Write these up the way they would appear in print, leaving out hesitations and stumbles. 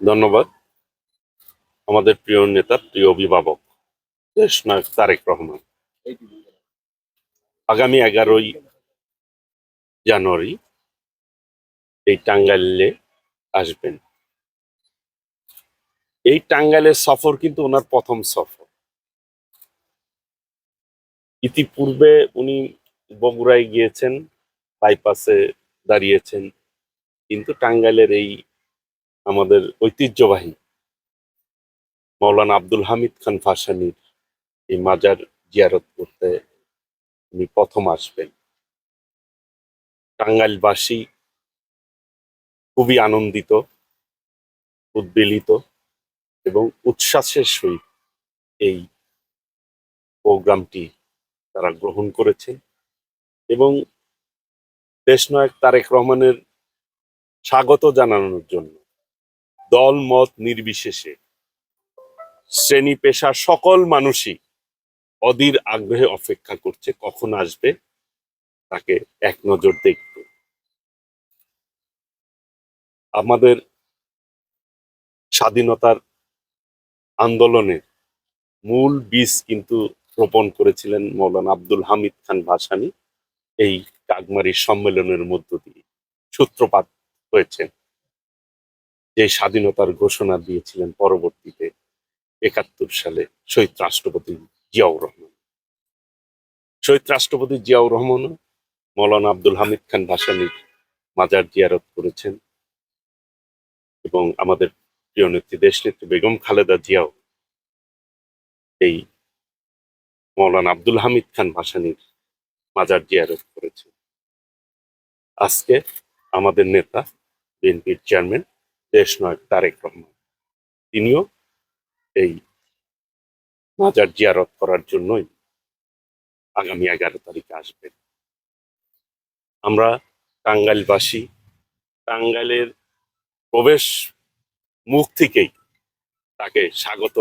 ধন্যবাদ। আমাদের প্রিয় নেতা, প্রিয় অভিভাবক দেশনায়ক তারেক রহমান আগামী 11ই জানুয়ারি এই টাঙ্গাইলে আসবেন। এই টাঙ্গাইলের সফর কিন্তু ওনার প্রথম সফর। ইতিপূর্বে উনি বগুড়ায় গিয়েছেন, বাইপাসে দাঁড়িয়েছেন, কিন্তু টাঙ্গাইলের এই আমাদের ঐতিহ্যবাহী মৌলানা আব্দুল হামিদ খান ভাসানীর এই মাজার জিয়ারত করতে উনি প্রথম আসবেন। টাঙ্গাইলবাসী খুবই আনন্দিত, উদ্বেলিত এবং উচ্ছ্বাসের সহিত এই প্রোগ্রামটি তারা গ্রহণ করেছেন এবং দেশনায়ক তারেক রহমানের স্বাগত জানানোর জন্য দল মত নির্বিশেষে শ্রেণী পেশার সকল মানুষই অধীর আগ্রহে অপেক্ষা করছে কখন আসবে, তাকে এক নজর দেখবে। আমাদের স্বাধীনতার আন্দোলনের মূল বীজ কিন্তু রোপণ করেছিলেন মৌলানা আব্দুল হামিদ খান ভাসানী। এই কাকমারি সম্মেলনের মধ্য দিয়ে সূত্রপাত হয়েছেন যে স্বাধীনতার ঘোষণা দিয়েছিলেন পরবর্তীতে ৭১ সালে শহীদ রাষ্ট্রপতি জিয়াউর রহমান। শহীদ রাষ্ট্রপতি জিয়াউর রহমান মৌলানা আব্দুল হামিদ খান ভাসানীর মাজার জিয়ারত করেছেন এবং আমাদের প্রিয় নেত্রী দেশনেত্রী বেগম খালেদা জিয়াও এই মৌলানা আব্দুল হামিদ খান ভাসানীর মাজার জিয়ারত করেছেন। আজকে আমাদের নেতা বিএনপির চেয়ারম্যান দেশনায়ক তারেক রহমান তিনিও এই মাজার জিয়ারত করার জন্যই আগামী 11 তারিখে আসবেন। আমরা টাঙ্গাইলবাসী টাঙ্গাইলের প্রবেশ মুখ থেকেই তাকে স্বাগত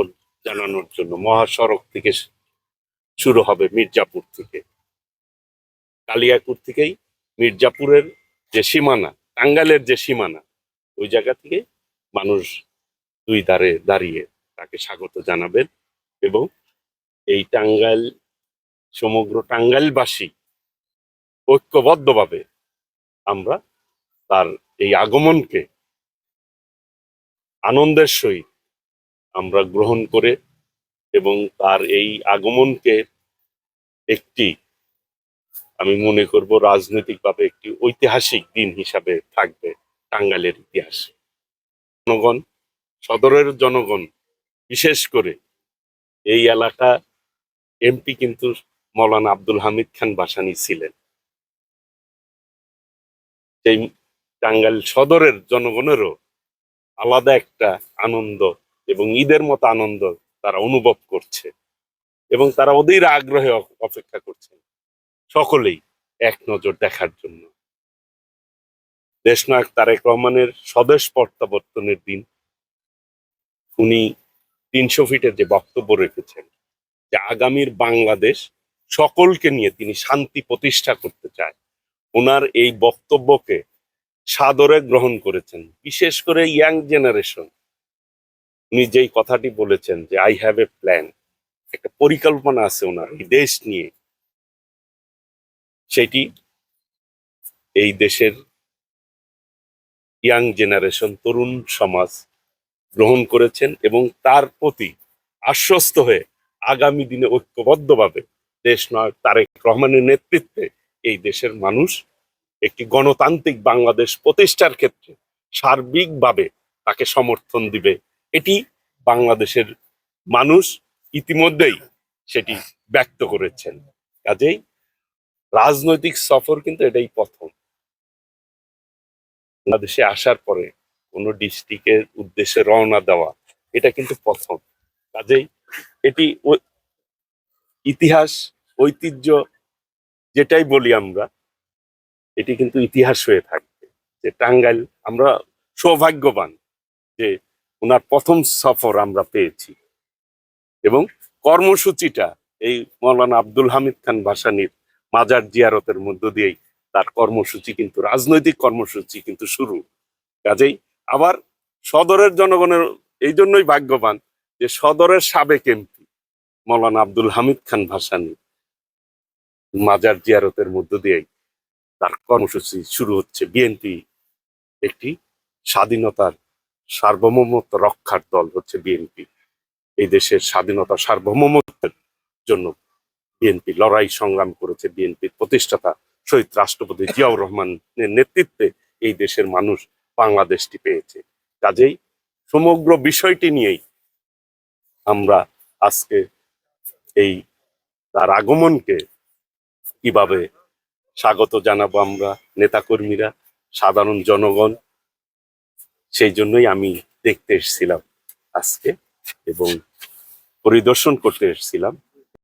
জানানোর জন্য মহাসড়ক থেকে শুরু হবে, মির্জাপুর থেকে, কালিয়াকুর থেকেই মির্জাপুরের যে সীমানা, টাঙ্গাইলের যে সীমানা, ওই জায়গা থেকে মানুষ দুই ধারে দাঁড়িয়ে তাকে স্বাগত জানাবেন এবং এই টাঙ্গাইল সমগ্র টাঙ্গাইলবাসী ঐক্যবদ্ধভাবে আমরা তার এই আগমনকে আনন্দের সহিত আমরা গ্রহণ করে এবং তার এই আগমনকে একটি, আমি মনে করব, রাজনৈতিকভাবে একটি ঐতিহাসিক দিন হিসাবে থাকবে টাঙ্গাইলের ইতিহাসে। জনগণ, সদরের জনগণ, বিশেষ করে এই এলাকা এমপি কিন্তু মৌলানা আব্দুল হামিদ খান ভাসানী ছিলেন। সেই টাঙ্গাইল সদরের জনগণেরও আলাদা একটা আনন্দ এবং ঈদের মতো আনন্দ তারা অনুভব করছে এবং তারা অধীর আগ্রহে অপেক্ষা করছেন সকলেই এক নজর দেখার জন্য। দেশনায়ক তারেক রহমানের স্বদেশ প্রত্যাবর্তনের দিন উনি ৩০০ ফিটের যে বক্তব্য রেখেছেন যে আগামীর বাংলাদেশ সকলকে নিয়ে তিনি শান্তি প্রতিষ্ঠা করতে চায়, ওনার এই বক্তব্যকে সাদরে গ্রহণ করেছেন। বিশেষ করে ইয়াং জেনারেশন, উনি যেই কথাটি বলেছেন যে আই হ্যাভ এ প্ল্যান, একটা পরিকল্পনা আছে ওনার এই দেশ নিয়ে, সেটি এই দেশের ইয়াং জেনারেশন, তরুণ সমাজ গ্রহণ করেছেন এবং তার প্রতি আশ্বস্ত হয়ে আগামী দিনে ঐক্যবদ্ধভাবে দেশনায়ক তারেক রহমানের নেতৃত্বে এই দেশের মানুষ একটি গণতান্ত্রিক বাংলাদেশ প্রতিষ্ঠার ক্ষেত্রে সার্বিকভাবে তাকে সমর্থন দিবে। এটি বাংলাদেশের মানুষ ইতিমধ্যেই সেটি ব্যক্ত করেছেন। কাজেই রাজনৈতিক সফর কিন্তু এটাই প্রথম। বাংলাদেশে আসার পরে কোনো ডিস্ট্রিক্টের উদ্দেশ্যে রওনা দেওয়া, এটা কিন্তু প্রথম। কাজেই এটি ইতিহাস, ঐতিহ্য যেটাই বলি আমরা, এটি কিন্তু ইতিহাস হয়ে থাকবে যে টাঙ্গাইল, আমরা সৌভাগ্যবান যে ওনার প্রথম সফর আমরা পেয়েছি এবং কর্মসূচিটা এই মৌলানা আব্দুল হামিদ খান ভাসানীর মাজার জিয়ারতের মধ্য দিয়েই তার কর্মসূচি কিন্তু রাজনৈতিক কর্মসূচি কিন্তু শুরু। কাজেই আবার সদরের জনগণের এই জন্যই ভাগ্যবান যে সদরের সাবেক এমপি মৌলানা আব্দুল হামিদ খান ভাসানী মাজার জিয়ারতের মধ্য দিয়েই তার কর্মসূচি শুরু হচ্ছে। বিএনপি একটি স্বাধীনতার সার্বভৌমত্ব রক্ষার দল হচ্ছে বিএনপি। এই দেশের স্বাধীনতা সার্বভৌমত্বের জন্য বিএনপি লড়াই সংগ্রাম করেছে। বিএনপির প্রতিষ্ঠাতা শহীদ রাষ্ট্রপতি জিয়াউর রহমানের নেতৃত্বে এই দেশের মানুষ বাংলাদেশটি পেয়েছে। কাজেই সমগ্র বিষয়টি নিয়েই আমরা আজকে এই তার আগমনকে কিভাবে স্বাগত জানাবো আমরা নেতাকর্মীরা, সাধারণ জনগণ, সেই জন্যই আমি দেখতে এসেছিলাম আজকে এবং পরিদর্শন করতে এসেছিলাম।